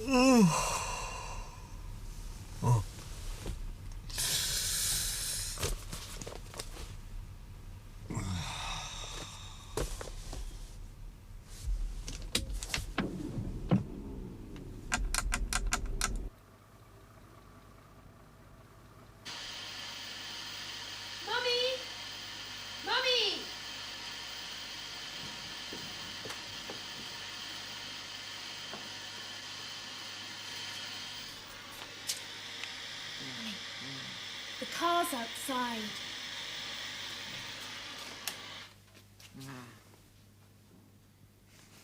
Oh. The car's outside.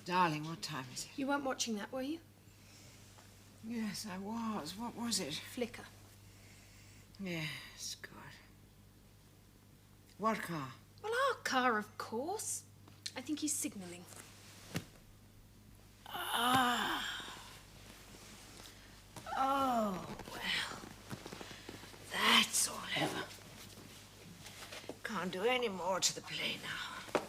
Darling, what time is it? You weren't watching that, were you? Yes, I was. What was it? Flicker. Yes, good. What car? Well, our car, of course. I think he's signalling. Ah. Oh, well. That's all over. Can't do any more to the play now.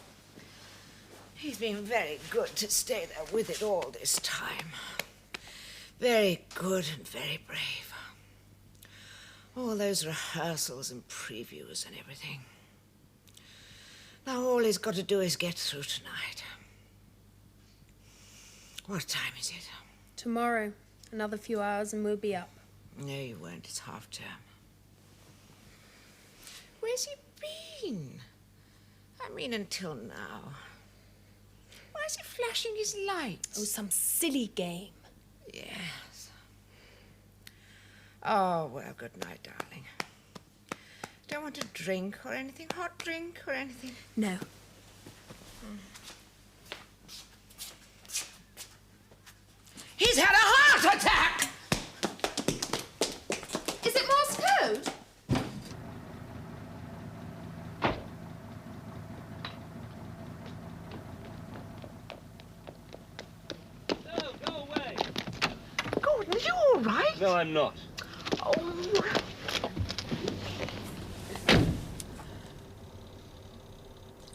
He's been very good to stay there with it all this time. Very good and very brave. All those rehearsals and previews and everything. Now all he's got to do is get through tonight. What time is it? Tomorrow. Another few hours and we'll be up. No, you won't. It's half term. Where's he been? I mean, until now. Why is he flashing his lights? Oh, some silly game. Yes. Oh, well, good night, darling. Don't want a drink or anything? Hot drink or anything? No. He's had a heart attack! Is it Morse code? No, go away. Gordon, are you all right? No, I'm not. Oh.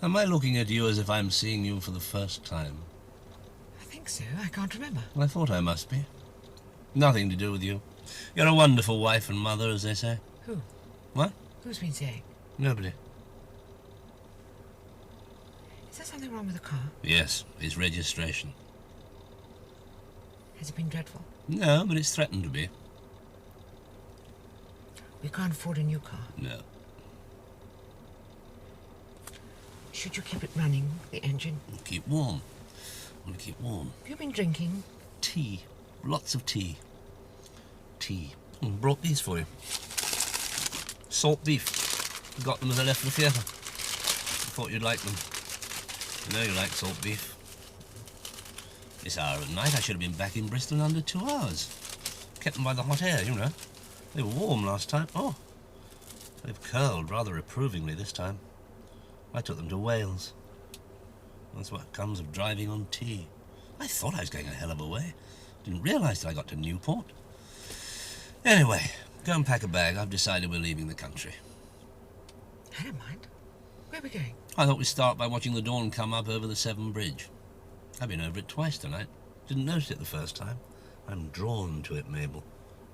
Am I looking at you as if I'm seeing you for the first time? I think so. I can't remember. I thought I must be. Nothing to do with you. You're a wonderful wife and mother, as they say. Who? What? Who's been saying? Nobody. Is there something wrong with the car? Yes, his registration. Has it been dreadful? No, but it's threatened to be. We can't afford a new car. No. Should you keep it running, the engine? Keep warm. I want to keep warm. Have you been drinking? Tea. Lots of tea. Tea. Brought these for you. Salt beef. Got them as I left the theatre. I thought you'd like them. You know you like salt beef. This hour of night I should have been back in Bristol in under 2 hours. Kept them by the hot air, you know. They were warm last time. Oh, they've curled rather approvingly this time. I took them to Wales. That's what comes of driving on tea. I thought I was going a hell of a way. Didn't realise till I got to Newport. Anyway, go and pack a bag. I've decided we're leaving the country. I don't mind. Where are we going? I thought we'd start by watching the dawn come up over the Severn Bridge. I've been over it twice tonight. Didn't notice it the first time. I'm drawn to it, Mabel.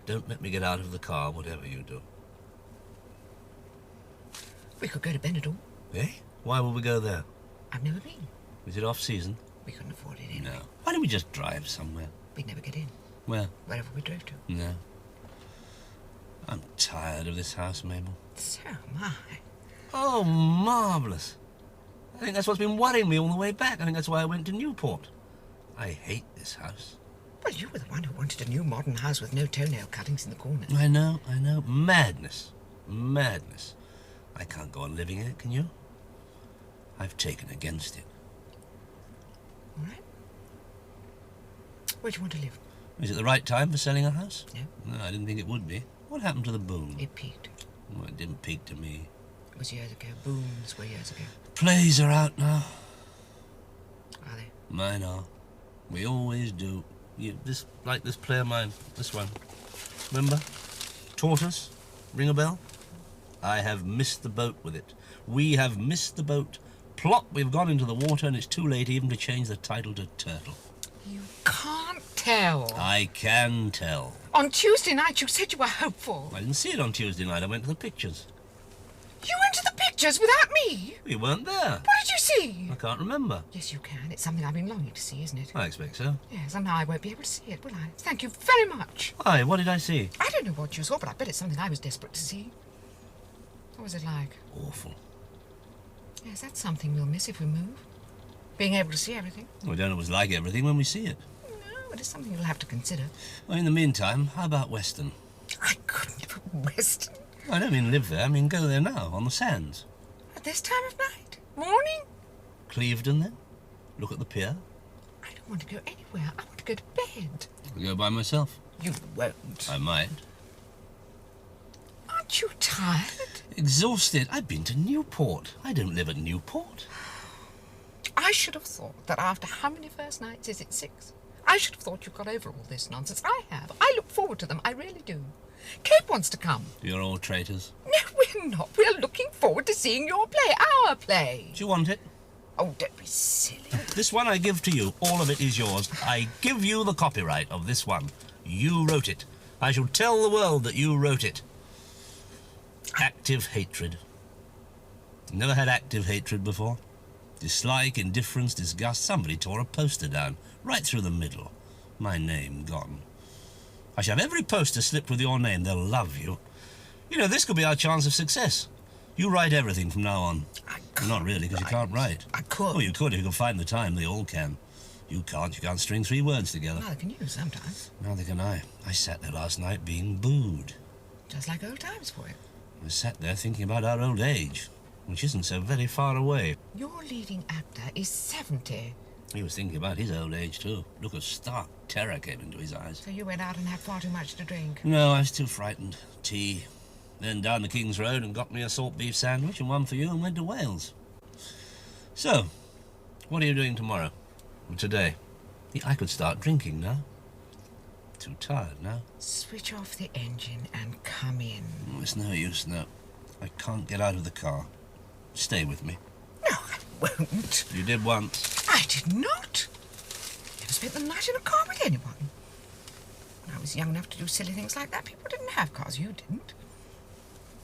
Don't let me get out of the car, whatever you do. We could go to Benidorm. Eh? Why will we go there? I've never been. Is it off-season? We couldn't afford it anyway. No. Why don't we just drive somewhere? We'd never get in. Where? Wherever we drove to. No. I'm tired of this house, Mabel. So am I. Oh, marvellous. I think that's what's been worrying me all the way back. I think that's why I went to Newport. I hate this house. Well, you were the one who wanted a new modern house with no toenail cuttings in the corners. I know. Madness. Madness. I can't go on living in it, can you? I've taken against it. All right. Where do you want to live? Is it the right time for selling a house? No. No, I didn't think it would be. What happened to the boom? It peaked. Well, it didn't peak to me. It was years ago. Booms were years ago. Plays are out now. Are they? Mine are. We always do. Like this play of mine. This one. Remember? Tortoise? Ring a bell? I have missed the boat with it. We have missed the boat. Plop, we've gone into the water and it's too late even to change the title to Turtle. You can't tell. I can tell. On Tuesday night, you said you were hopeful. I didn't see it on Tuesday night. I went to the pictures. You went to the pictures without me? You weren't there. What did you see? I can't remember. Yes, you can. It's something I've been longing to see, isn't it? I expect so. Yes, and now I won't be able to see it, will I? Thank you very much. Why? What did I see? I don't know what you saw, but I bet it's something I was desperate to see. What was it like? Awful. Yes, that's something we'll miss if we move. Being able to see everything. We don't always like everything when we see it. No, it is something you'll have to consider. Well, in the meantime, how about Weston? I couldn't live at Weston. I don't mean live there. I mean go there now, on the sands. At this time of night? Morning? Clevedon, then? Look at the pier? I don't want to go anywhere. I want to go to bed. I'll go by myself. You won't. I might. Aren't you tired? Exhausted. I've been to Newport. I don't live at Newport. I should have thought that after how many first nights is it? 6? I should have thought you got over all this nonsense. I have. I look forward to them. I really do. Kate wants to come. You're all traitors. No, we're not. We're looking forward to seeing your play. Our play. Do you want it? Oh, don't be silly. This one I give to you. All of it is yours. I give you the copyright of this one. You wrote it. I shall tell the world that you wrote it. Active hatred. Never had active hatred before. Dislike, indifference, disgust. Somebody tore a poster down, right through the middle. My name gone. I shall have every poster slipped with your name. They'll love you. You know, this could be our chance of success. You write everything from now on. Not really, because you can't write. I could. Oh, you could if you could find the time. They all can. You can't. You can't string 3 words together. Neither can you sometimes. Neither can I. I sat there last night being booed. Just like old times for you. I sat there thinking about our old age, which isn't so very far away. Your leading actor is 70. He was thinking about his old age, too. Look of stark terror came into his eyes. So you went out and had far too much to drink? No, I was too frightened. Tea. Then down the King's Road and got me a salt beef sandwich and one for you and went to Wales. So, what are you doing tomorrow? Or today? I could start drinking now. Too tired now. Switch off the engine and come in. Oh, it's no use, no. I can't get out of the car. Stay with me. No, I won't. You did once. I did not. Never spent the night in a car with anyone. When I was young enough to do silly things like that, people didn't have cars. You didn't.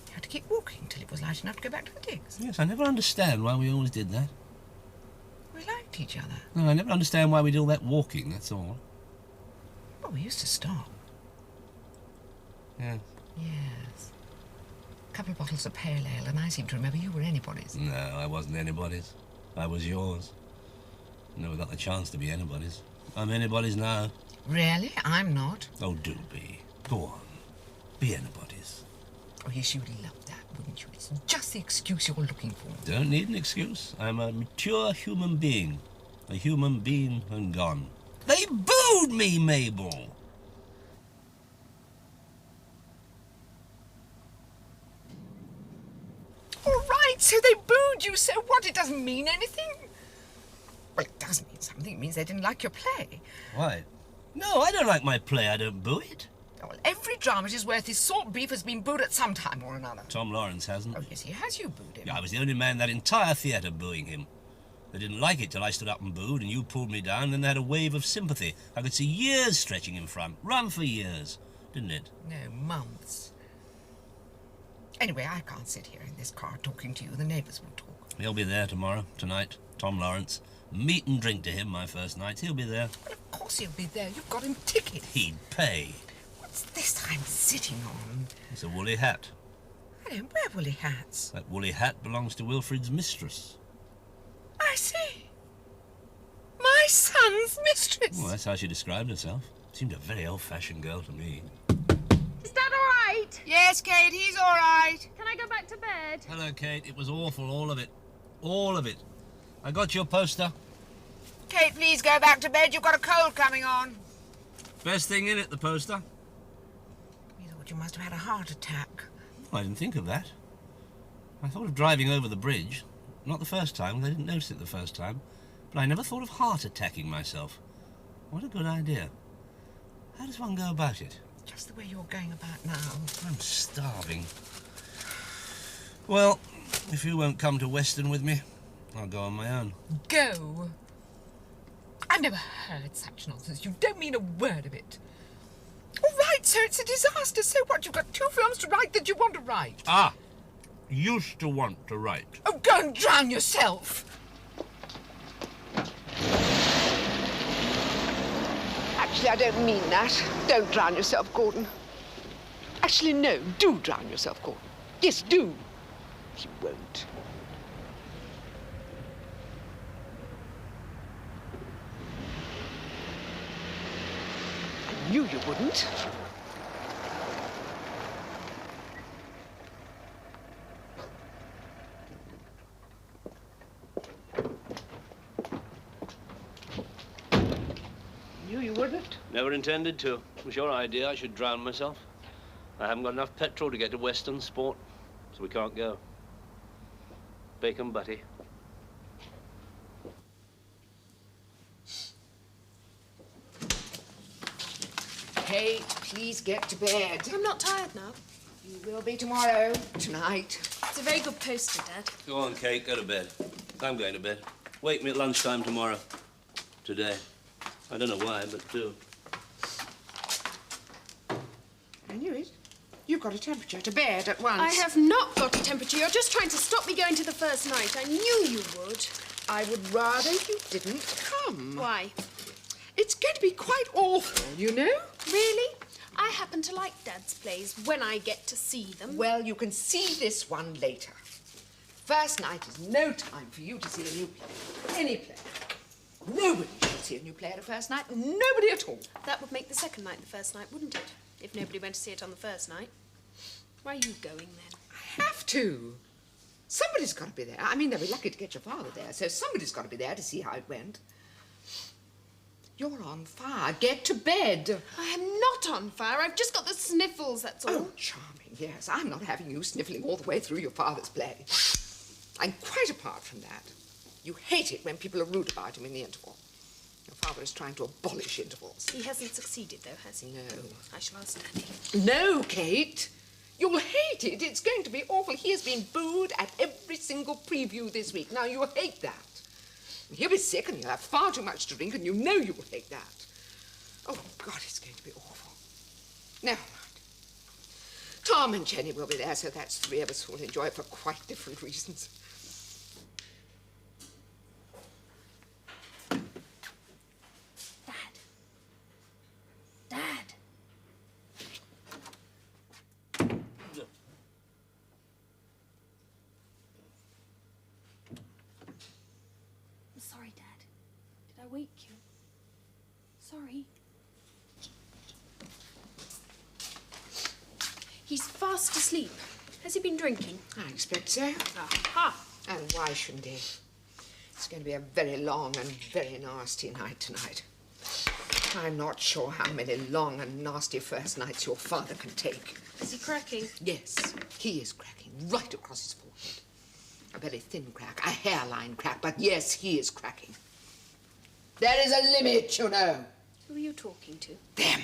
You had to keep walking till it was light enough to go back to the digs. Yes, I never understand why we always did that. We liked each other. No, I never understand why we do all that walking, that's all. Well, we used to stop. Yeah. Yes. A couple of bottles of pale ale, and I seem to remember you were anybody's. No, I wasn't anybody's. I was yours. Never got the chance to be anybody's. I'm anybody's now. Really? I'm not. Oh, do be. Go on. Be anybody's. Oh, yes, you'd love that, wouldn't you? It's just the excuse you're looking for. Don't need an excuse. I'm a mature human being. A human being and gone. They booed me, Mabel! All right, so they booed you, so what? It doesn't mean anything? Well, it does mean something. It means they didn't like your play. Why? No, I don't like my play. I don't boo it. Well, every dramatist worth his salt beef has been booed at some time or another. Tom Lawrence hasn't. Oh, yes, he has. You booed him. Yeah, I was the only man in that entire theatre booing him. They didn't like it till I stood up and booed, and you pulled me down, and then they had a wave of sympathy. I could see years stretching in front. Run for years, didn't it? No, months. Anyway, I can't sit here in this car talking to you. The neighbours will talk. He'll be there tomorrow, tonight. Tom Lawrence. Meat and drink to him my first night. He'll be there. Well, of course he'll be there. You've got him tickets. He'd pay. What's this I'm sitting on? It's a woolly hat. I don't wear woolly hats. That woolly hat belongs to Wilfrid's mistress. I see. My son's mistress. Well, that's how she described herself. Seemed a very old-fashioned girl to me. Is Dad all right? Yes, Kate, he's all right. Can I go back to bed? Hello, Kate. It was awful, all of it. All of it. I got your poster. Kate, please go back to bed. You've got a cold coming on. Best thing in it, the poster. You thought you must have had a heart attack. I didn't think of that. I thought of driving over the bridge. Not the first time, I didn't notice it the first time. But I never thought of heart attacking myself. What a good idea. How does one go about it? Just the way you're going about now. I'm starving. Well, if you won't come to Weston with me, I'll go on my own. Go. I've I've never heard such nonsense. You don't mean a word of it. All right, so it's a disaster. So what? You've got 2 films to write that you want to write. Ah, used to want to write. Oh, go and drown yourself. Actually, I don't mean that. Don't drown yourself, Gordon. Actually, no, do drown yourself, Gordon. Yes, do. You won't. I knew you wouldn't. Knew you wouldn't. Never intended to. It was your idea I should drown myself. I haven't got enough petrol to get to Western Sport, so we can't go. Bacon butty. Kate, please get to bed. I'm not tired now. You will be tomorrow, tonight. It's a very good poster, Dad. Go on, Kate, go to bed. I'm going to bed. Wake me at lunchtime tomorrow. Today. I don't know why, but do. I knew it. You've got a temperature. To bed at once. I have not got a temperature. You're just trying to stop me going to the first night. I knew you would. I would rather you didn't come. Why? It's going to be quite awful, you know? Really? I happen to like Dad's plays when I get to see them. Well, you can see this one later. First night is no time for you to see a new play. Any play. Nobody should see a new play at a first night. Nobody at all. That would make the second night the first night, wouldn't it? If nobody went to see it on the first night. Why are you going then? I have to. Somebody's got to be there. I mean, they'll be lucky to get your father there, so somebody's got to be there to see how it went. You're on fire. Get to bed. I am not on fire. I've just got the sniffles, that's all. Oh, charming, yes. I'm not having you sniffling all the way through your father's play. And quite apart from that, you hate it when people are rude about him in the interval. Your father is trying to abolish intervals. He hasn't succeeded, though, has he? No. I shall ask Daddy. No, Kate. You'll hate it. It's going to be awful. He has been booed at every single preview this week. Now, you'll hate that. He'll be sick and he'll have far too much to drink, and you know you will hate that. Oh, God, it's going to be awful. Never mind. Tom and Jenny will be there, so that's 3 of us who will enjoy it for quite different reasons. Dad. Dad. I'm sorry, Dad. Did I wake you? Sorry. He's fast asleep. Has he been drinking? I expect so. Aha! And why shouldn't he? It's going to be a very long and very nasty night tonight. I'm not sure how many long and nasty first nights your father can take. Is he cracking? Yes, he is cracking right across his forehead. A very thin crack, a hairline crack, but yes, he is cracking. There is a limit, you know. Who are you talking to? Them.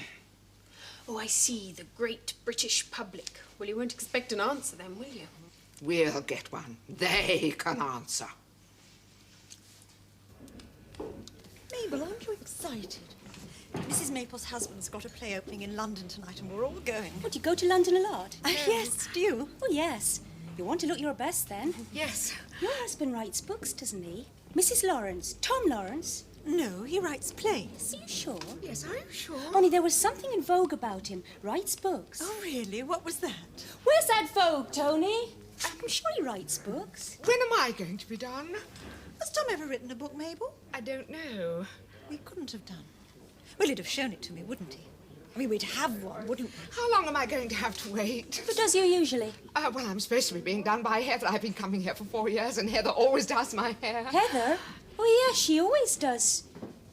Oh, I see. The great British public. Well, you won't expect an answer then, will you? We'll get one. They can answer. Mabel, aren't you excited? Mrs. Maple's husband's got a play opening in London tonight and we're all going. What, you go to London a lot? Yes, do you? Oh, yes. You want to look your best then. Yes. Your husband writes books, doesn't he? Mrs. Lawrence, Tom Lawrence. No, he writes plays. Are you sure? Yes, are you sure? Only there was something in vogue about him. Writes books. Oh, really? What was that? Where's that vogue, Tony? I'm sure he writes books. When am I going to be done? Has Tom ever written a book, Mabel? I don't know. We couldn't have done. Well, he'd have shown it to me, wouldn't he? I mean, we'd have one, wouldn't we? How long am I going to have to wait? Who does you usually? Well, I'm supposed to be being done by Heather. I've been coming here for 4 years, and Heather always does my hair. Heather? Oh, yes, she always does.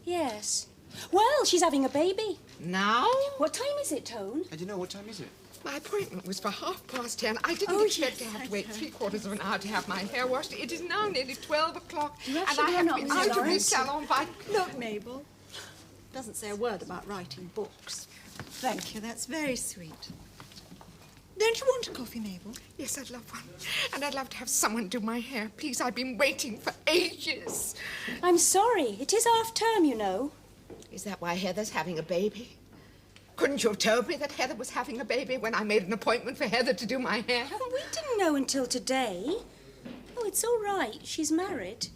Yes. Well, she's having a baby. Now? What time is it, Tone? I don't know, what time is it? My appointment was for 10:30. I didn't Oh, expect yes, to have I to wait know. 3/4 of an hour to have my hair washed. It is now nearly 12 o'clock, You and actually I are have not been Mrs. out of this Lawrence. salon by... Look, Mabel. Doesn't say a word about writing books. Thank you, that's very sweet. Don't you want a coffee, Mabel? Yes, I'd love one. And I'd love to have someone do my hair. Please, I've been waiting for ages. I'm sorry. It is half term, you know. Is that why Heather's having a baby? Couldn't you have told me that Heather was having a baby when I made an appointment for Heather to do my hair? Well, we didn't know until today. Oh, it's all right. She's married.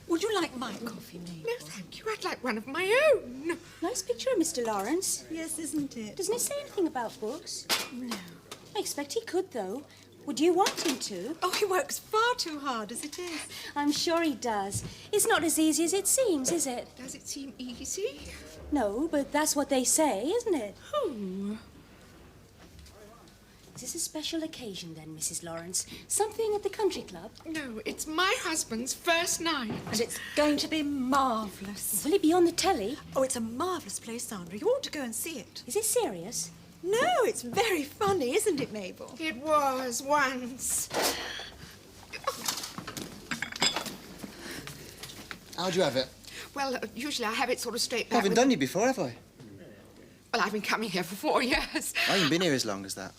Would you like my coffee, Mabel? No, thank you. I'd like one of my own. Nice picture of Mr. Lawrence. Yes, isn't it? Doesn't it say anything about books? No. I expect he could, though. Would you want him to? Oh, he works far too hard as it is. I'm sure he does. It's not as easy as it seems, is it? Does it seem easy? No, but that's what they say, isn't it? Oh. Is this a special occasion then, Mrs. Lawrence? Something at the country club? No, it's my husband's first night. And it's going to be marvellous. Will it be on the telly? Oh, it's a marvellous place, Sandra. You ought to go and see it. Is it serious? No, it's very funny, isn't it, Mabel? It was once. How'd you have it? Well, usually I have it sort of straight I back. haven't with- done you before, have I? Well, I've been coming here for 4 years. I ain't been here as long as that.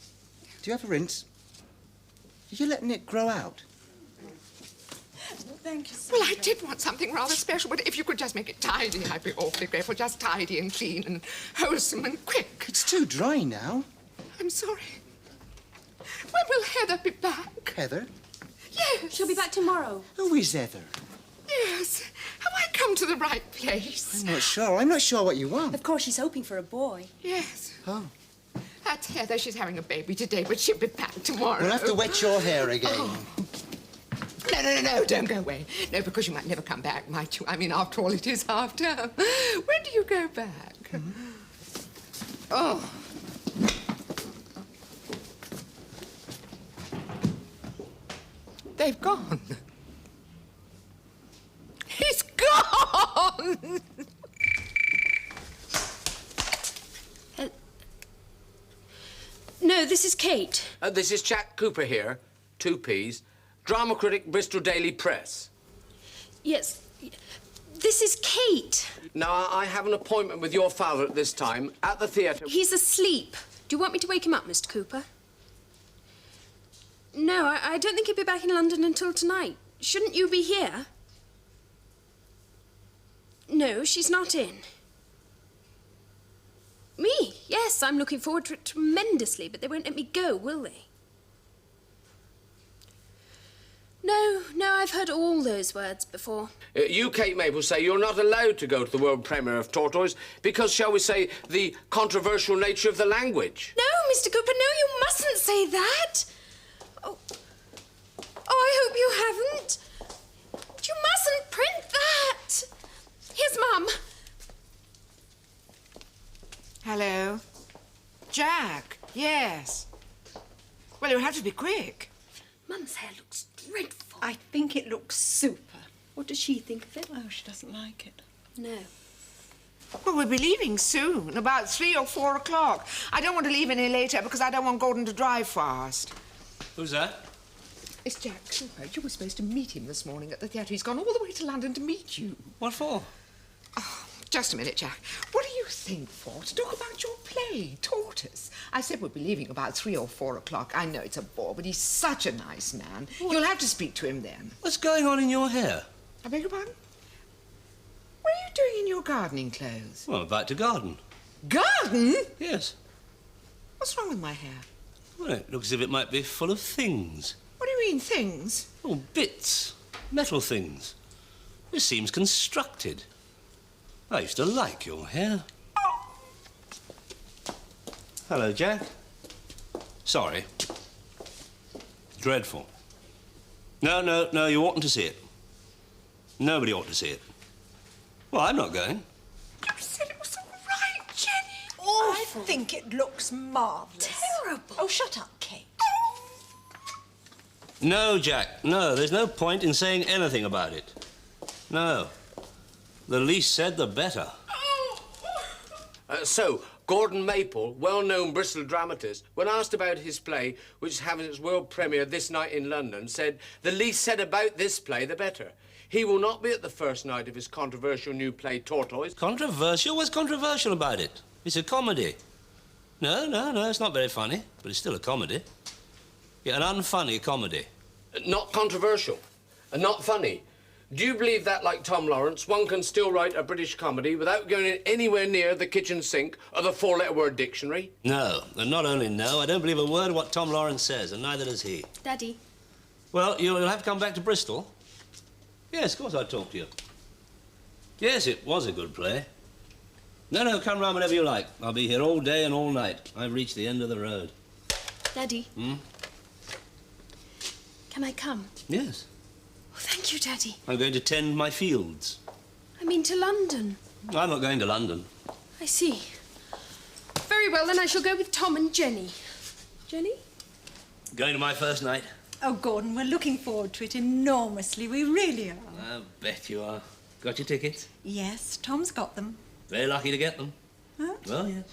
Do you have a rinse? Are you letting it grow out? Thank you, Sandra. Well, I did want something rather special, but if you could just make it tidy, I'd be awfully grateful. Just tidy and clean and wholesome and quick. It's too dry now. I'm sorry. When will Heather be back? Heather? Yes. She'll be back tomorrow. Who is Heather? Yes. Have I come to the right place? I'm not sure. I'm not sure what you want. Of course, she's hoping for a boy. Yes. Oh. That's Heather. She's having a baby today, but she'll be back tomorrow. We'll have to wet your hair again. Oh. No, don't go away. No, because you might never come back, might you? I mean, after all, it is half term. When do you go back? Oh. They've gone. He's gone! No, this is Kate. This is Jack Cooper here, 2Ps, drama critic, Bristol Daily Press. Yes, this is Kate. Now, I have an appointment with your father at this time at the theatre. He's asleep. Do you want me to wake him up, Mr. Cooper? No, I don't think he'll be back in London until tonight. Shouldn't you be here? No, she's not in. Me? Yes, I'm looking forward to it tremendously, but they won't let me go, will they? No, I've heard all those words before. You, Kate Mabel, say you're not allowed to go to the world premiere of Tortoise because, shall we say, the controversial nature of the language. No, Mr. Cooper, no, you mustn't say that. Oh, I hope you haven't. You mustn't print that. Here's Mum. Hello? Jack, yes. Well, you'll have to be quick. Mum's hair looks dreadful. I think it looks super. What does she think of it? Oh, she doesn't like it. No. Well, we'll be leaving soon, about 3 or 4 o'clock. I don't want to leave any later because I don't want Gordon to drive fast. Who's that? It's Jack Cooper. You were supposed to meet him this morning at the theatre. He's gone all the way to London to meet you. What for? Oh, just a minute, Jack. What do you think for? To talk about your play, Tortoise. I said we'd be leaving about 3 or 4 o'clock. I know it's a bore, but he's such a nice man. You'll have to speak to him then. What's going on in your hair? I beg your pardon? What are you doing in your gardening clothes? Well, I'm about to garden. Garden? Yes. What's wrong with my hair? Well, it looks as if it might be full of things. What do you mean, things? Oh, bits. Metal things. It seems constructed. I used to like your hair. Hello, Jack. Sorry. Dreadful. No, you oughtn't to see it. Nobody ought to see it. Well, I'm not going. You said it was all right, Jenny. Awful. I think it looks marvellous. Terrible. Oh, shut up, Kate. No, Jack, no. There's no point in saying anything about it. No. The least said, the better. So, Gordon Maple, well-known Bristol dramatist, when asked about his play, which is having its world premiere this night in London, said, the least said about this play, the better. He will not be at the first night of his controversial new play, Tortoise. Controversial? What's controversial about it? It's a comedy. No, it's not very funny, but it's still a comedy. Yeah, an unfunny comedy. Not controversial and not funny. Do you believe that, like Tom Lawrence, one can still write a British comedy without going anywhere near the kitchen sink or the four-letter word dictionary? No, and not only no, I don't believe a word of what Tom Lawrence says, and neither does he. Daddy. Well, you'll have to come back to Bristol. Yes, of course I'll talk to you. Yes, it was a good play. No, come round whenever you like. I'll be here all day and all night. I've reached the end of the road. Daddy. Can I come? Yes. Oh, thank you, Daddy. I'm going to tend my fields. I mean to London. I'm not going to London. I see. Very well, then I shall go with Tom and Jenny. Jenny? Going to my first night. Oh, Gordon, we're looking forward to it enormously. We really are. I bet you are. Got your tickets? Yes, Tom's got them. Very lucky to get them. Huh? Well, yes.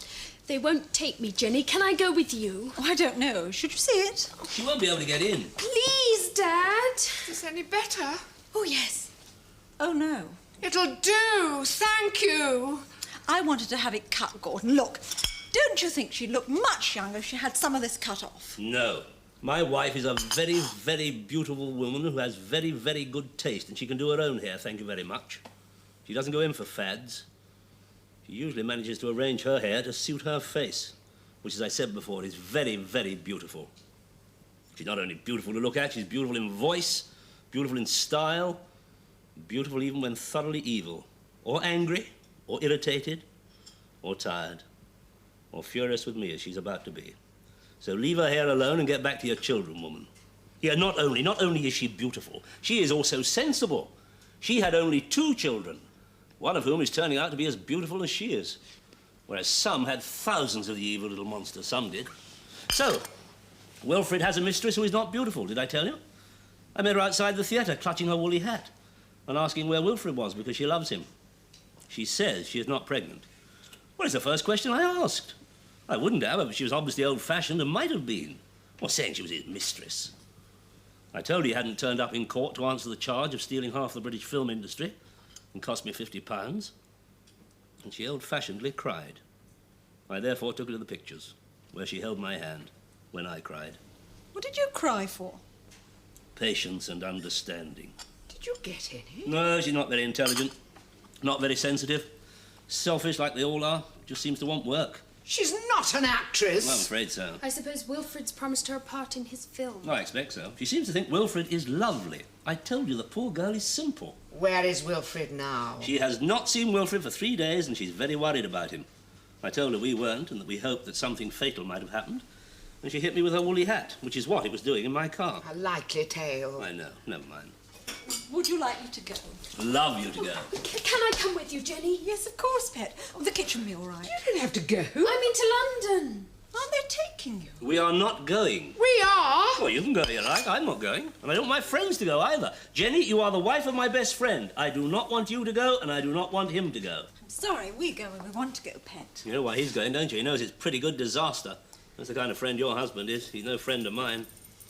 They won't take me, Jenny. Can I go with you? Oh, I don't know. Should you see it? She won't be able to get in. Please, Dad. Is this any better? Oh, yes. Oh, no. It'll do. Thank you. I wanted to have it cut, Gordon. Look, don't you think she'd look much younger if she had some of this cut off? No. My wife is a very, very beautiful woman who has very, very good taste, and she can do her own hair, thank you very much. She doesn't go in for fads. She usually manages to arrange her hair to suit her face, which, as I said before, is very, very beautiful. She's not only beautiful to look at, she's beautiful in voice, beautiful in style, beautiful even when thoroughly evil, or angry, or irritated, or tired, or furious with me as she's about to be. So leave her hair alone and get back to your children, woman. Yeah, not only is she beautiful, she is also sensible. She had only 2 children, one of whom is turning out to be as beautiful as she is. Whereas some had thousands of the evil little monsters, some did. So, Wilfrid has a mistress who is not beautiful, did I tell you? I met her outside the theatre, clutching her woolly hat, and asking where Wilfrid was because she loves him. She says she is not pregnant. Well, it's the first question I asked. I wouldn't have, but she was obviously old-fashioned and might have been. Well, saying she was his mistress. I told her he hadn't turned up in court to answer the charge of stealing half the British film industry and cost me £50. And she old-fashionedly cried. I therefore took her to the pictures, where she held my hand when I cried. What did you cry for? Patience and understanding. Did you get any? No, she's not very intelligent, not very sensitive, selfish like they all are, just seems to want work. She's not an actress. Well, I'm afraid so. I suppose Wilfrid's promised her a part in his film. I expect so. She seems to think Wilfrid is lovely. I told you the poor girl is simple. Where is Wilfrid now? She has not seen Wilfrid for 3 days and she's very worried about him. I told her we weren't and that we hoped that something fatal might have happened. And she hit me with her woolly hat, which is what it was doing in my car. A likely tale. I know. Never mind. Would you like me to go? Love you to go. Can I come with you, Jenny? Yes, of course, Pet. Oh, the kitchen will be all right. You don't have to go. I mean to London. Aren't they taking you? We are not going. We are. Well, you can go if you like. I'm not going. And I don't want my friends to go either. Jenny, you are the wife of my best friend. I do not want you to go, and I do not want him to go. I'm sorry, we go when we want to go, Pet. You know why he's going, don't you? He knows it's pretty good disaster. That's the kind of friend your husband is. He's no friend of mine.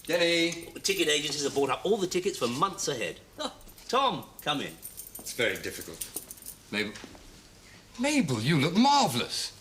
Jenny! The ticket agencies have bought up all the tickets for months ahead. Oh, Tom, come in. It's very difficult. Mabel, you look marvellous.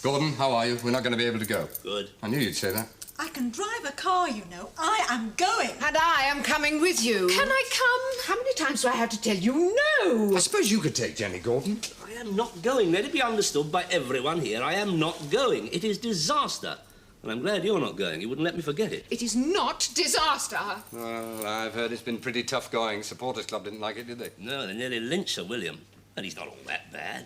Gordon, how are you? We're not going to be able to go. Good. I knew you'd say that. I can drive a car, you know. I am going. And I am coming with you. Can I come? How many times do I have to tell you no? I suppose you could take Jenny, Gordon. I am not going. Let it be understood by everyone here. I am not going. It is disaster. And I'm glad you're not going. You wouldn't let me forget it. It is not disaster. Well, I've heard it's been pretty tough going. Supporters Club didn't like it, did they? No, they nearly lynched Sir William. And he's not all that bad.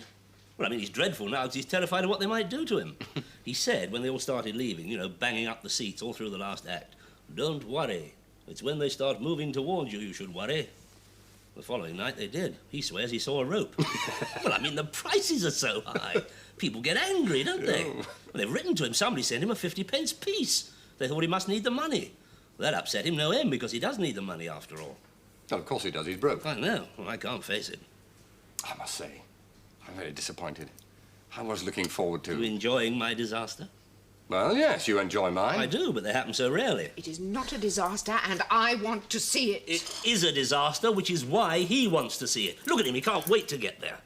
Well, I mean, he's dreadful now because he's terrified of what they might do to him. He said when they all started leaving, you know, banging up the seats all through the last act, don't worry. It's when they start moving towards you you should worry. The following night they did. He swears he saw a rope. Well, I mean, the prices are so high. People get angry, don't they? Well, they've written to him. Somebody sent him a 50p piece. They thought he must need the money. Well, that upset him no end because he does need the money after all. Well, of course he does. He's broke. I know. Well, I can't face it. I must say, I'm very disappointed. I was looking forward You to... enjoying my disaster? Well, yes, you enjoy mine. I do, but they happen so rarely. It is not a disaster, and I want to see it. It is a disaster, which is why he wants to see it. Look at him. He can't wait to get there.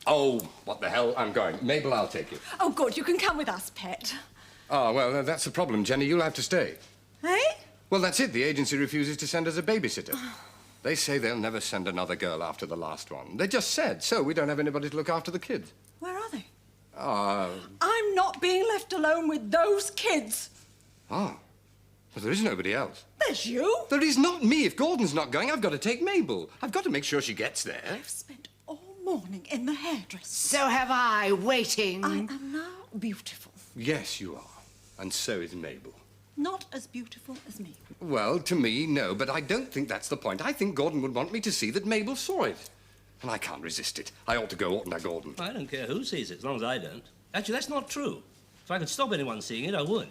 Oh, what the hell? I'm going. Mabel, I'll take you. Oh, good. You can come with us, pet. Oh, well, that's the problem, Jenny. You'll have to stay. Hey? Well, that's it. The agency refuses to send us a babysitter. They say they'll never send another girl after the last one. They just said, so we don't have anybody to look after the kids. Where are they? Ah. I'm not being left alone with those kids. Ah. Well, there is nobody else. There's you. There is not me. If Gordon's not going, I've got to take Mabel. I've got to make sure she gets there. I've spent all morning in the hairdresser. So have I, waiting. I am now beautiful. Yes, you are. And so is Mabel. Not as beautiful as me. Well, to me, no, but I don't think that's the point. I think Gordon would want me to see that Mabel saw it. And I can't resist it. I ought to go, oughtn't I, Gordon? I don't care who sees it, as long as I don't. Actually, that's not true. If I could stop anyone seeing it, I would.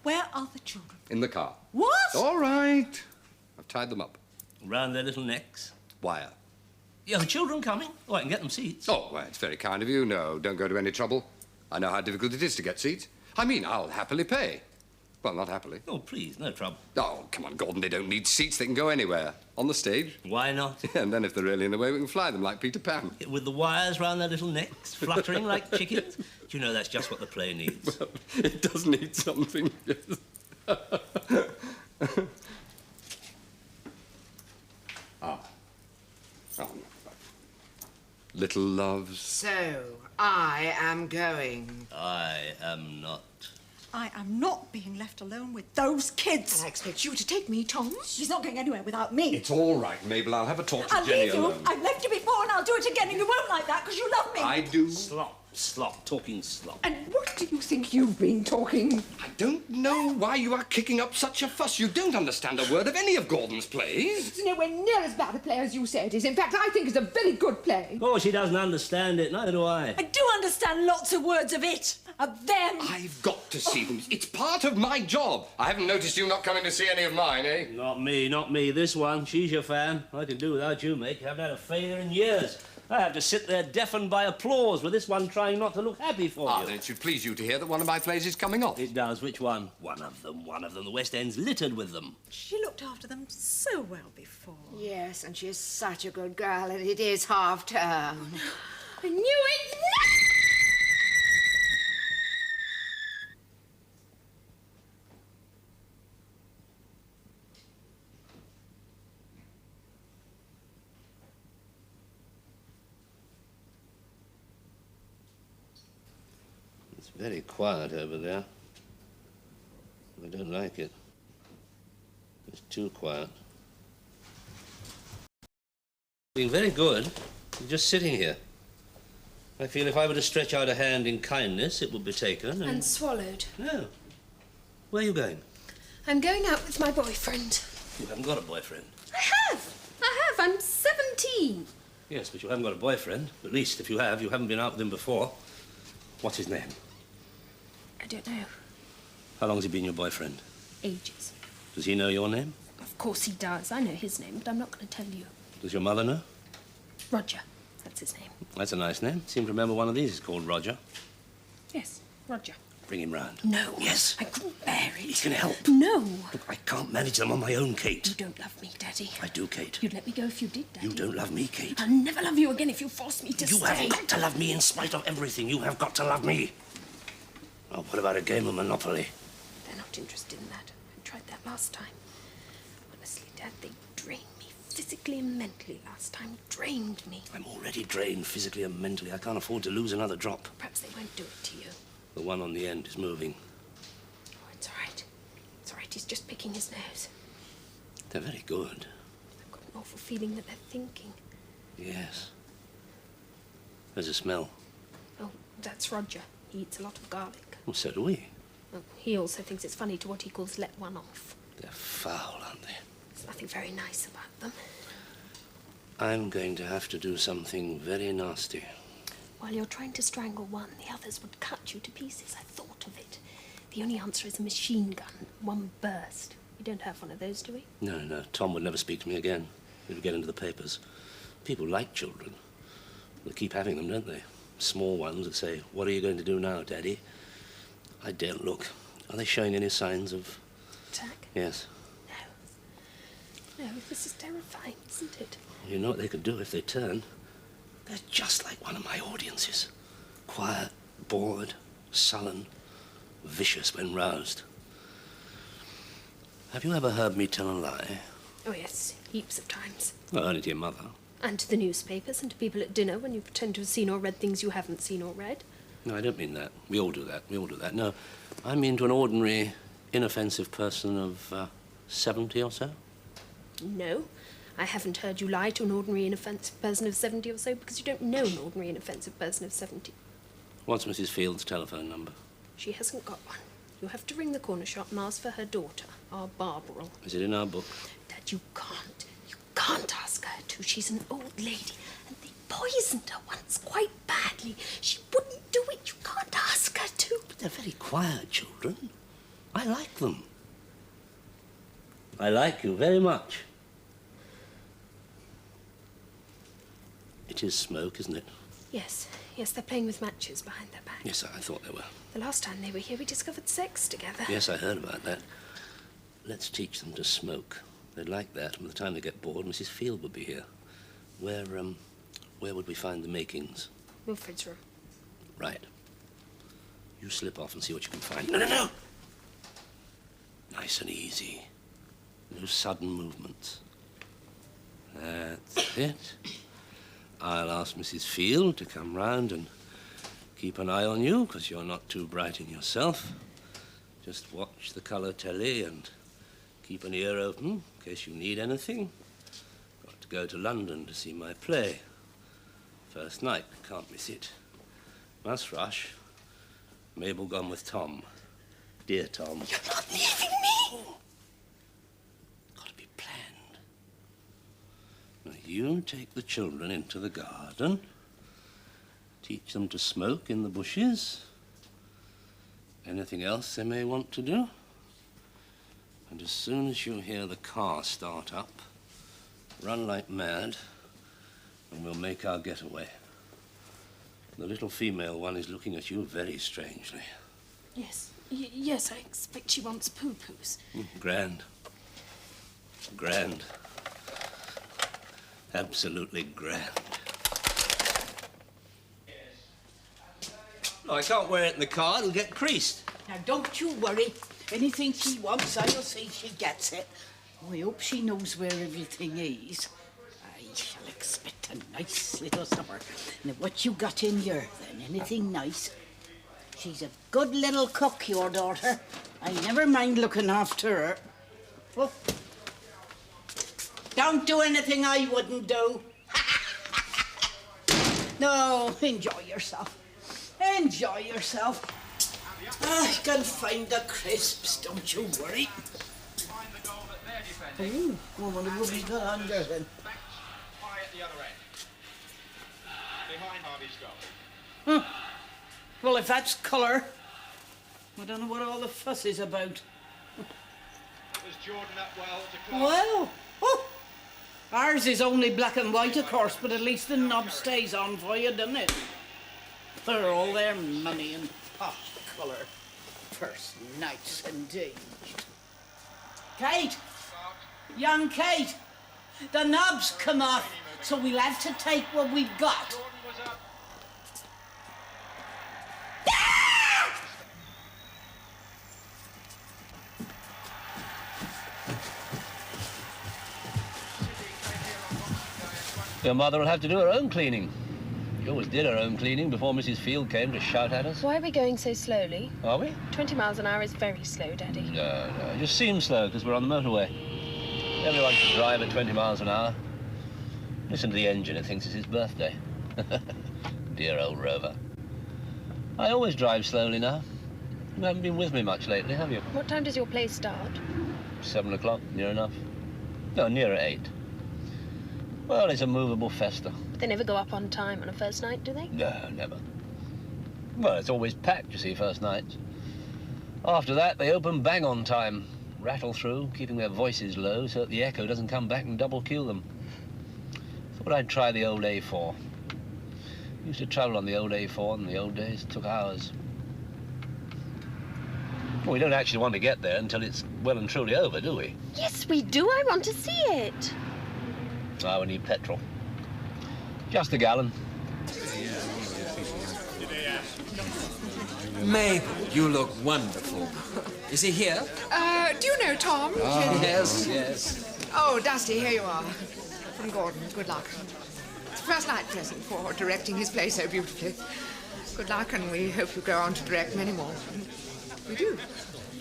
Where are the children? In the car. What? All right. I've tied them up. Round their little necks. Wire. Yeah, the children coming? Oh, I can get them seats. Oh, well, it's very kind of you. No, don't go to any trouble. I know how difficult it is to get seats. I mean, I'll happily pay. Well, not happily. Oh, please, no trouble. Oh, come on, Gordon, they don't need seats. They can go anywhere. On the stage. Why not? And then if they're really in the way, we can fly them like Peter Pan. With the wires round their little necks, fluttering like chickens? Do you know that's just what the play needs? Well, it does need something. Ah. Oh. Little loves. So, I am going. I am not. I am not being left alone with those kids. And I expect you to take me, Tom. She's not going anywhere without me. It's all right, Mabel. I'll have a talk to I'll Jenny leave you. alone. I've left you before and I'll do it again and you won't like that because you love me. I do. Slop, talking slop. And what do you think you've been talking? I don't know why you are kicking up such a fuss. You don't understand a word of any of Gordon's plays. It's nowhere near as bad a play as you say it is. In fact, I think it's a very good play. Oh, she doesn't understand it, neither do I. I do understand lots of words of it, of them. I've got to see them. It's part of my job. I haven't noticed you not coming to see any of mine, eh? Not me. This one. She's your fan. I can do without you, mate. You haven't had a failure in years. I have to sit there deafened by applause with this one trying not to look happy for you. Then it should please you to hear that one of my plays is coming off. It does. Which one? One of them. The West End's littered with them. She looked after them so well before. Yes, and she is such a good girl, and it is half-term. I knew it! It's very quiet over there. I don't like it. It's too quiet. Being very good. You're just sitting here. I feel if I were to stretch out a hand in kindness, it would be taken And swallowed. No. Where are you going? I'm going out with my boyfriend. You haven't got a boyfriend. I have. I'm 17. Yes, but you haven't got a boyfriend. At least, if you have, you haven't been out with him before. What's his name? I don't know. How long's he been your boyfriend? Ages. Does he know your name? Of course he does. I know his name, but I'm not going to tell you. Does your mother know? Roger. That's his name. That's a nice name. Seem to remember one of these is called Roger. Yes, Roger. Bring him round. No. Yes. I couldn't bear it. He can help. No. Look, I can't manage them on my own, Kate. You don't love me, Daddy. I do, Kate. You'd let me go if you did, Daddy. You don't love me, Kate. I'll never love you again if you force me to You stay. have got to love me in spite of everything. You have got to love me. Oh, what about a game of Monopoly? They're not interested in that. I tried that last time. Honestly, Dad, they drained me physically and mentally last time. Drained me. I'm already drained physically and mentally. I can't afford to lose another drop. Perhaps they won't do it to you. The one on the end is moving. Oh, it's all right. It's all right. He's just picking his nose. They're very good. I've got an awful feeling that they're thinking. Yes. There's a smell. Oh, that's Roger. He eats a lot of garlic. Well, so do we. Oh, he also thinks it's funny to what he calls let one off. They're foul, aren't they? There's nothing very nice about them. I'm going to have to do something very nasty. While you're trying to strangle one, the others would cut you to pieces. I thought of it. The only answer is a machine gun. One burst. We don't have one of those, do we? No. Tom would never speak to me again. It would get into the papers. People like children. They keep having them, don't they? Small ones that say, "What are you going to do now, Daddy?" I daren't look. Are they showing any signs of... Attack? Yes. No, this is terrifying, isn't it? You know what they could do if they turn? They're just like one of my audiences. Quiet, bored, sullen, vicious when roused. Have you ever heard me tell a lie? Oh, yes, heaps of times. Well, only to your mother. And to the newspapers and to people at dinner when you pretend to have seen or read things you haven't seen or read. No, I don't mean that. We all do that. We all do that. No, I mean to an ordinary, inoffensive person of 70 or so. No, I haven't heard you lie to an ordinary, inoffensive person of 70 or so because you don't know an ordinary, inoffensive person of 70. What's Mrs. Field's telephone number? She hasn't got one. You'll have to ring the corner shop and ask for her daughter, our Barbara. Is it in our book? Dad, you can't ask her to. She's an old lady, and they poisoned her once quite badly. She wouldn't do it. You can't ask her to. But they're very quiet children. I like them. I like you very much. It is smoke, isn't it? Yes, they're playing with matches behind their back. Yes, I thought they were. The last time they were here, we discovered sex together. Yes, I heard about that. Let's teach them to smoke. They'd like that, and by the time they get bored, Mrs. Field would be here. Where would we find the makings? Wilfred's room. Right. You slip off and see what you can find. No! Nice and easy. No sudden movements. That's it. I'll ask Mrs. Field to come round and keep an eye on you, because you're not too bright in yourself. Just watch the colour telly and keep an ear open in case you need anything. Got to go to London to see my play. First night, can't miss it. Must rush. Mabel gone with Tom. Dear Tom. You're not leaving me! Got to be planned. Now, you take the children into the garden. Teach them to smoke in the bushes. Anything else they may want to do. And as soon as you hear the car start up, run like mad, and we'll make our getaway. The little female one is looking at you very strangely. Yes, I expect she wants poo-poos. Grand. Grand. Absolutely grand. No, I can't wear it in the car. It'll get creased. Now, don't you worry. Anything she wants, I'll see she gets it. I hope she knows where everything is. I shall expect a nice little supper. Now, what you got in here, then? Anything nice? She's a good little cook, your daughter. I never mind looking after her. Oh. Don't do anything I wouldn't do. No, enjoy yourself. Enjoy yourself. I can find the crisps, don't you worry. Ooh, I wonder what he's got under then. High at the other end. Behind Harvey's goal. Well, if that's colour, I don't know what all the fuss is about. Was Jordan up well to climb? Well, ours is only black and white, of course, but at least the knob stays on for you, doesn't it? For all their money and posh colour. First nights indeed. Kate! Young Kate! The knob's come off, so we'll have to take what we've got. Jordan was up. Your mother will have to do her own cleaning. She always did her own cleaning before Mrs. Field came to shout at us. Why are we going so slowly? Are we? 20 miles an hour is very slow, Daddy. No. It just seems slow because we're on the motorway. Everyone should drive at 20 miles an hour. Listen to the engine, it thinks it's his birthday. Dear old Rover. I always drive slowly now. You haven't been with me much lately, have you? What time does your play start? 7 o'clock, near enough. No, nearer 8. Well, it's a movable festa. But they never go up on time on a first night, do they? No, never. Well, it's always packed, you see, first nights. After that, they open bang on time. Rattle through, keeping their voices low so that the echo doesn't come back and double kill them. Thought I'd try the old A4. Used to travel on the old A4 in the old days. It took hours. Well, we don't actually want to get there until it's well and truly over, do we? Yes, we do. I want to see it. Ah, we need petrol. Just a gallon. Mabel, you look wonderful. Is he here? Do you know Tom? Yes, yes. Oh, Dusty, here you are. From Gordon. Good luck. It's a first night present for directing his play so beautifully. Good luck, and we hope you go on to direct many more. We do.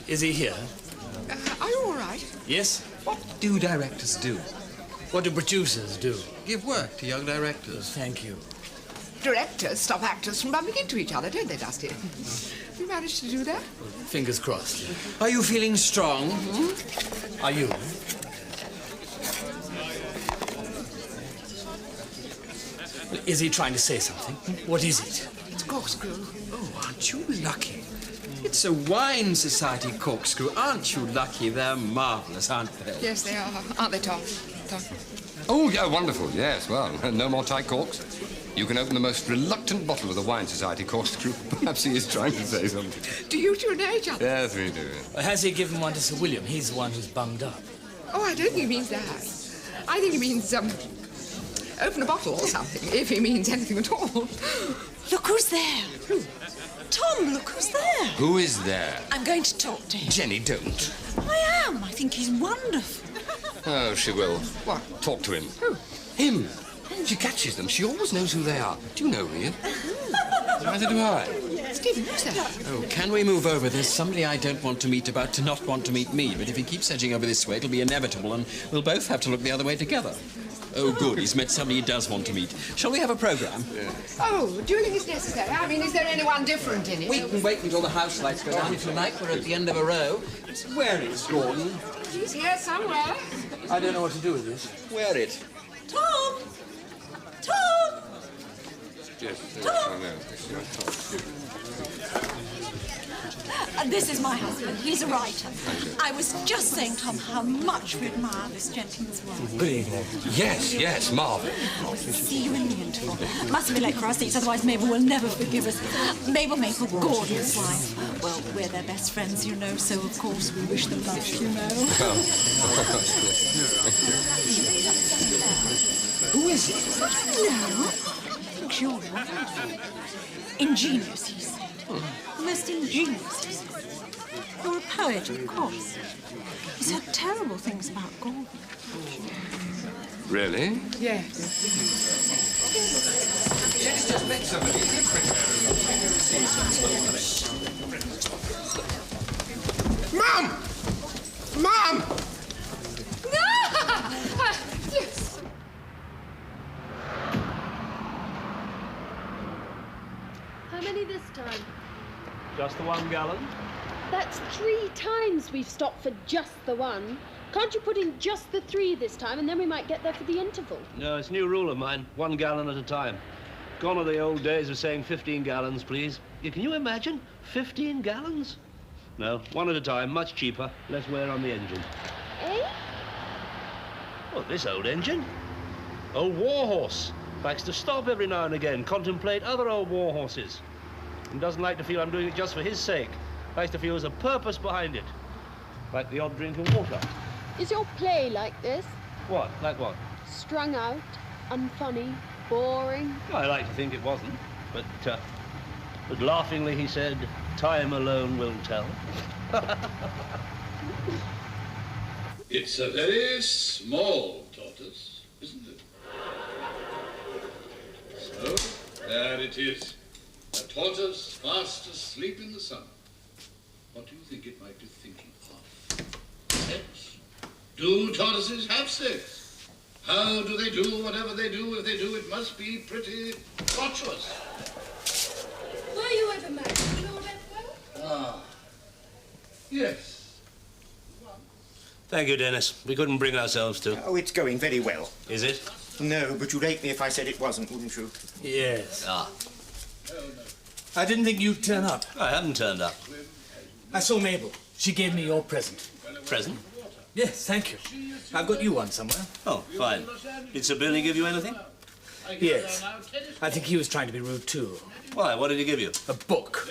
Is he here? Are you all right? Yes. What do directors do? What do producers do? Give work to young directors. Thank you. Directors stop actors from bumping into each other, don't they, Dusty? You managed to do that? Fingers crossed. Are you feeling strong? Are you? Is he trying to say something? What is it? It's corkscrew. Oh, aren't you lucky? It's a wine society corkscrew. Aren't you lucky? They're marvellous, aren't they? Yes, they are. Aren't they, Tom? Tom? Oh, yeah, wonderful, yes. Well, no more tight corks. You can open the most reluctant bottle with a wine society corkscrew. Perhaps he is trying to say something. Do you two know each other? Yes, we do. Has he given one to Sir William? He's the one who's bunged up. Oh, I don't think he means that. I think he means, open a bottle or something, if he means anything at all. Look who's there. Who? Tom, look who's there. Who is there? I'm going to talk to him. Jenny, don't. I am. I think he's wonderful. Oh, she will. What? Talk to him. Who? Him. She catches them. She always knows who they are. Do you know, Ian? Neither do I. Stephen, who's that? Oh, can we move over? There's somebody I don't want to meet about to not want to meet me, but if he keeps edging over this way, it'll be inevitable, and we'll both have to look the other way together. Oh, good. He's met somebody he does want to meet. Shall we have a programme? Yeah. Oh, do you think it's necessary? I mean, is there anyone different in it? We can wait until the house lights go down tonight. We're at the end of a row. Wear it, Gordon. He's here somewhere. I don't know what to do with this. Wear it. Tom! Tom! Yes. Tom! I know. This is my husband. He's a writer. I was just saying, Tom, how much we admire this gentleman's work. Good evening. Yes, Marvin. See you in the interval. Mustn't be late for our seats, otherwise Mabel will never forgive us. Mabel Maple, Gordon's wife. Well, we're their best friends, you know, so of course we wish them luck, you know. Who is it? No. Thinks you're wonderful. Ingenious, he said. Most ingenious, he said. You're a poet, of course. He said terrible things about Gordon. Really? Yes. Jenny just met somebody. Mum! Mum! Yes. How many this time? Just the 1 gallon? That's 3 times we've stopped for just the one. Can't you put in just the 3 this time, and then we might get there for the interval? No, it's a new rule of mine. 1 gallon at a time. Gone are the old days of saying 15 gallons, please. Can you imagine? 15 gallons? No, 1 at a time, much cheaper, less wear on the engine. Eh? Well, this old engine. Old warhorse. Likes to stop every now and again, contemplate other old warhorses. And doesn't like to feel I'm doing it just for his sake. Likes to feel there's a purpose behind it. Like the odd drink of water. Is your play like this? What? Like what? Strung out, unfunny, boring? Well, I like to think it wasn't. But laughingly he said, time alone will tell. It's a very small tortoise, isn't it? So, there it is. A tortoise fast asleep in the sun. What do you think it might be thinking of? Sex? Do tortoises have sex? How do they do whatever they do? If they do, it must be pretty tortuous. Were you ever married, Lord Edward? Ah, yes. Thank you, Dennis. We couldn't bring ourselves to. Oh, it's going very well. Is it? No, but you'd hate me if I said it wasn't, wouldn't you? Yes. Ah. I didn't think you'd turn up. I haven't turned up. I saw Mabel. She gave me your present. Present? Yes, thank you. I've got you one somewhere. Oh, fine. Did Sir Billy give you anything? Yes. I think he was trying to be rude too. Why? What did he give you? A book.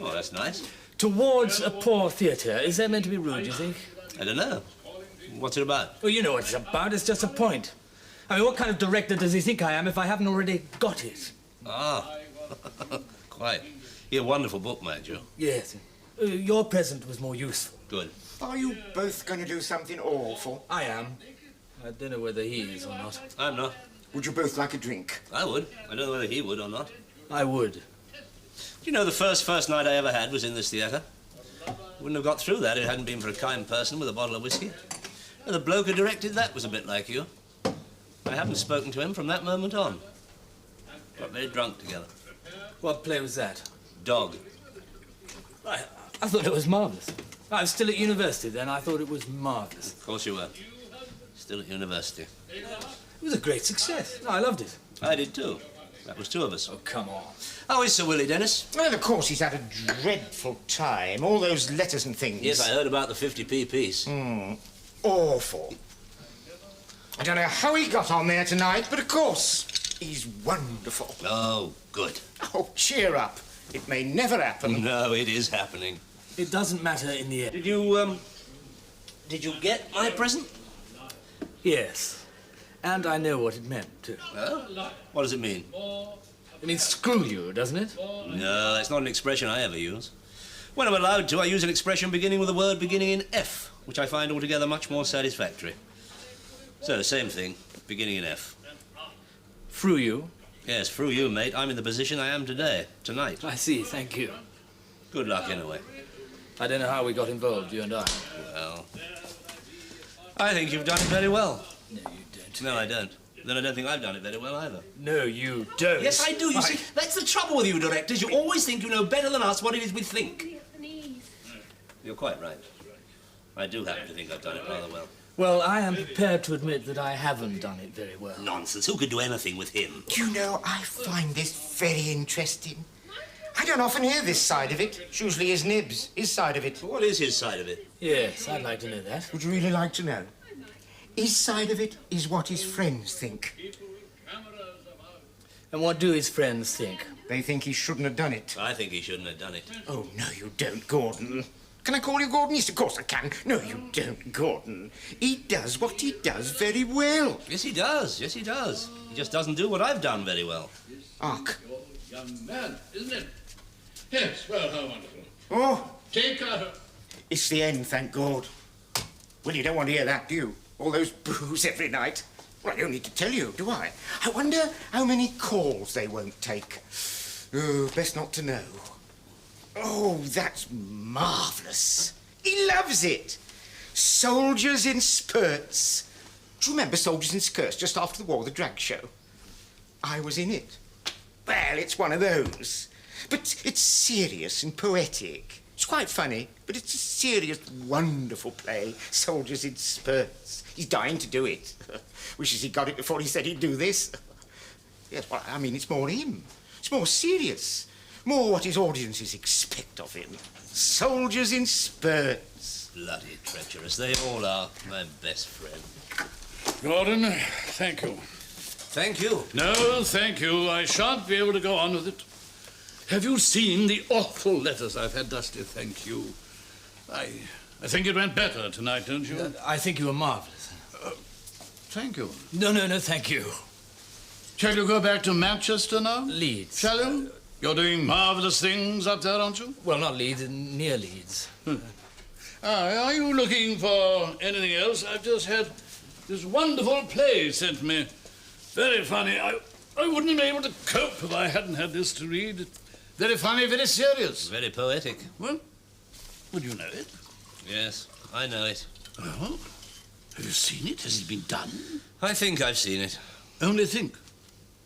Oh, that's nice. Towards a poor theatre. Is that meant to be rude, do you think? I don't know. What's it about? Well, you know what it's about. It's just a point. I mean, what kind of director does he think I am if I haven't already got it? Ah, quite. You're a wonderful book, Major. Yes. Your present was more useful. Good. Are you both going to do something awful? I am. I don't know whether he is or not. I'm not. Would you both like a drink? I would. I don't know whether he would or not. I would. Do you know the first night I ever had was in this theatre? Wouldn't have got through that if it hadn't been for a kind person with a bottle of whiskey. And the bloke who directed that was a bit like you. I haven't spoken to him from that moment on. Got very drunk together. What play was that? Dog. I thought it was marvellous. I was still at university then. I thought it was marvellous. Of course you were. Still at university. It was a great success. No, I loved it. I did too. That was two of us. Oh, come on. How is Sir Willie, Dennis? Well, of course, he's had a dreadful time. All those letters and things. Yes, I heard about the 50p piece. Awful. I don't know how he got on there tonight, but of course, he's wonderful. Oh, good. Oh, cheer up. It may never happen. No, it is happening. It doesn't matter in the end. Did you get my present? Yes. And I know what it meant, too. Well, what does it mean? It means screw you, doesn't it? No, that's not an expression I ever use. When I'm allowed to, I use an expression beginning with a word beginning in F, which I find altogether much more satisfactory. So, the same thing, beginning in F. Through you? Yes, through you, mate. I'm in the position I am today, tonight. I see, thank you. Good luck, anyway. I don't know how we got involved, you and I. Well, I think you've done it very well. No, you don't. No, I don't. Then I don't think I've done it very well either. No, you don't. Yes, I do. You see, that's the trouble with you directors. You always think you know better than us what it is we think. You're quite right. I do happen to think I've done it rather well. Well, I am prepared to admit that I haven't done it very well. Nonsense. Who could do anything with him? You know, I find this very interesting. I don't often hear this side of it. It's usually his nibs, his side of it. What is his side of it? Yes, I'd like to know that. Would you really like to know? His side of it is what his friends think. And what do his friends think? They think he shouldn't have done it. I think he shouldn't have done it. Oh, no, you don't, Gordon. Can I call you Gordon? Yes, of course I can. No, you don't, Gordon. He does what he does very well. Yes, he does. Yes, he does. He just doesn't do what I've done very well. Ark. Young man, isn't it? Yes, well, how wonderful. Oh. Take her. It's the end, thank God. Well, you don't want to hear that, do you? All those boos every night. Well, I don't need to tell you, do I? I wonder how many calls they won't take. Oh, best not to know. Oh, that's marvellous. He loves it. Soldiers in spurts. Do you remember Soldiers in Skirts just after the war, the drag show? I was in it. Well, it's one of those. But it's serious and poetic. It's quite funny, but it's a serious, wonderful play, Soldiers in Spurts. He's dying to do it. Wishes he'd got it before he said he'd do this. Yes, well, I mean, it's more him. It's more serious. More what his audiences expect of him. Soldiers in Spurts. Bloody treacherous. They all are. My best friend. Gordon, thank you. Thank you. No, thank you. I shan't be able to go on with it. Have you seen the awful letters I've had, Dusty? Thank you. I think it went better tonight, don't you? I think you were marvellous. Thank you. No, thank you. Shall you go back to Manchester now? Leeds. Shall you? You're doing marvellous things up there, aren't you? Well, not Leeds, near Leeds. Are you looking for anything else? I've just had this wonderful play sent me. Very funny. I wouldn't have been able to cope if I hadn't had this to read. Very funny, very serious. Very poetic. Well, would you know it? Yes, I know it. Oh? Have you seen it? Has it been done? I think I've seen it. Only think.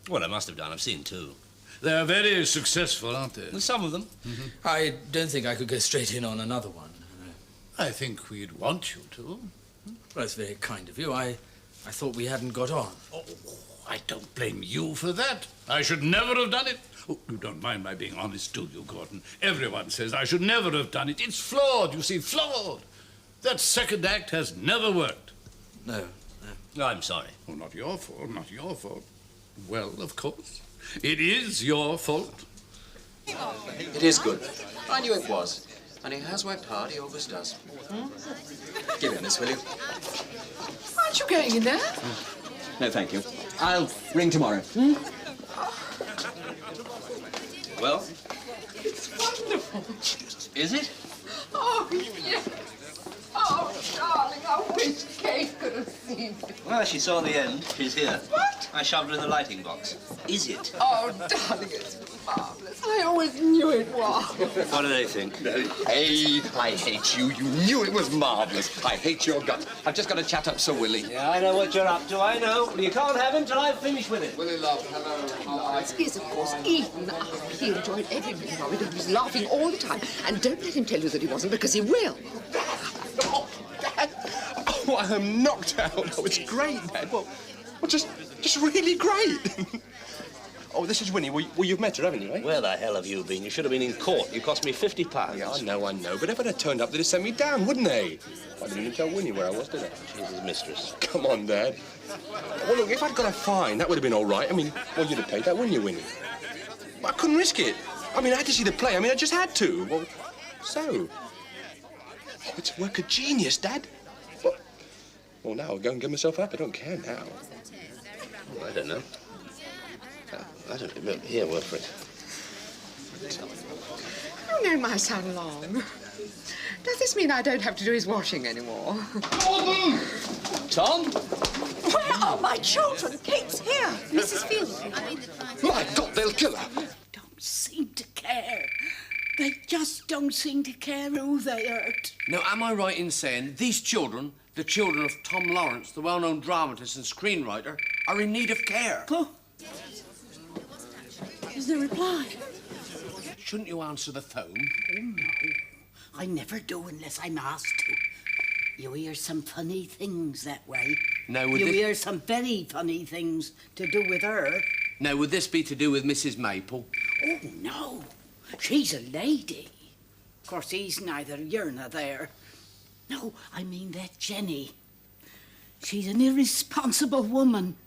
Well, I must have done. I've seen two. They're very successful, aren't they? Well, some of them. Mm-hmm. I don't think I could go straight in on another one. I think we'd want you to. Well, that's very kind of you. I thought we hadn't got on. Oh, I don't blame you for that. I should never have done it. Oh, you don't mind my being honest, do you, Gordon? Everyone says I should never have done it. It's flawed, you see, flawed. That second act has never worked. No. I'm sorry. Oh, not your fault, not your fault. Well, of course. It is your fault. It is good. I knew it was. And he has worked hard, he always does. Give him this, will you? Aren't you going in there? No, thank you. I'll ring tomorrow. Well? It's wonderful. Is it? Oh, yes. Oh, darling, I wish Kate could have seen it. Well, she saw the end. She's here. What? I shoved her in the lighting box. Is it? Oh, darling, it's marvellous. I always knew it was. What do they think? Hey, I hate you. You knew it was marvellous. I hate your guts. I've just got to chat up Sir Willie. Yeah, I know what you're up to. I know. You can't have him till I've finished with it. Willie, love, hello. It is, of course, Eden. He enjoyed every minute of it. He was laughing all the time. And don't let him tell you that he wasn't, because he will. Oh, Dad. Oh, I am knocked out. Oh, it's great, Dad. Well, just really great. Oh, this is Winnie. Well, you've met her, haven't you, eh? Where the hell have you been? You should have been in court. You cost me £50. Yeah, I know. But if I'd have turned up, they'd have sent me down, wouldn't they? I didn't even tell Winnie where I was, did I? She's his mistress. Come on, Dad. Well, look, if I'd got a fine, that would have been all right. I mean, well, you'd have paid that, wouldn't you, Winnie? I couldn't risk it. I mean, I had to see the play. I mean, I just had to. Well, so... Oh, it's a work of genius, Dad. Well, now I'll go and get myself up. I don't care now. Oh, I don't know. I don't know. Here, work for it. I've known my son long. Does this mean I don't have to do his washing anymore? Tom? Where are my children? Kate's here. Mrs. Field. My God, they'll kill her. Don't seem to care. They just don't seem to care who they hurt. Now, am I right in saying these children, the children of Tom Lawrence, the well-known dramatist and screenwriter, are in need of care? Oh. Is there a reply? Shouldn't you answer the phone? Oh, no. I never do unless I'm asked to. You hear some funny things that way. Now, would you this... hear some very funny things to do with her. Now, would this be to do with Mrs. Maple? Oh, no. She's a lady. Of course, he's neither here nor there. No, I mean that Jenny. She's an irresponsible woman.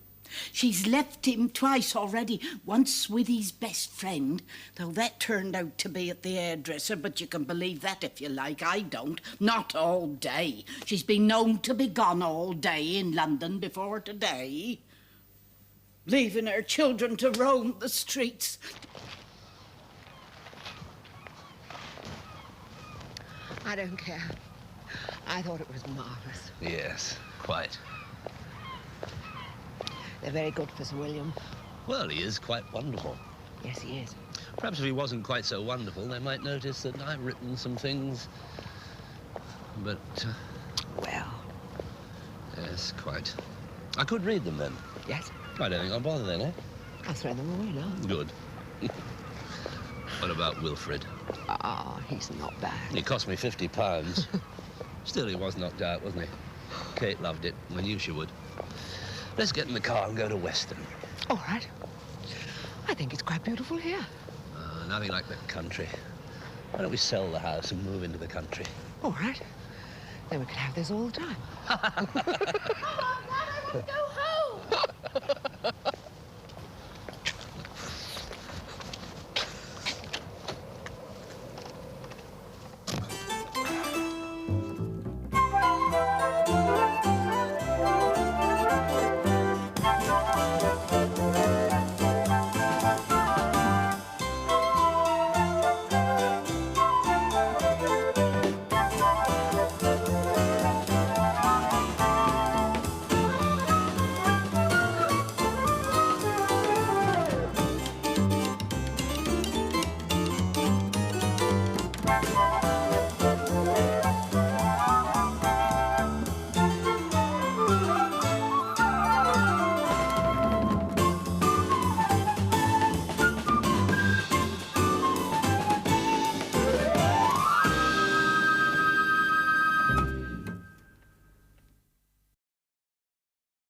She's left him twice already, once with his best friend, though that turned out to be at the hairdresser, but you can believe that if you like. I don't. Not all day. She's been known to be gone all day in London before today, leaving her children to roam the streets. I don't care. I thought it was marvellous. Yes, quite. They're very good for Sir William. Well, he is quite wonderful. Yes, he is. Perhaps if he wasn't quite so wonderful, they might notice that I've written some things. But... Well... Yes, quite. I could read them then. Yes? I don't think I'll bother then, eh? I'll throw them away now. Good. What about Wilfred? Ah, he's not bad. He cost me £50. Still, he was knocked out, wasn't he? Kate loved it. I knew she would. Let's get in the car and go to Weston. All right. I think it's quite beautiful here. Nothing like the country. Why don't we sell the house and move into the country? All right. Then we could have this all the time. Come on, Dad, I want to go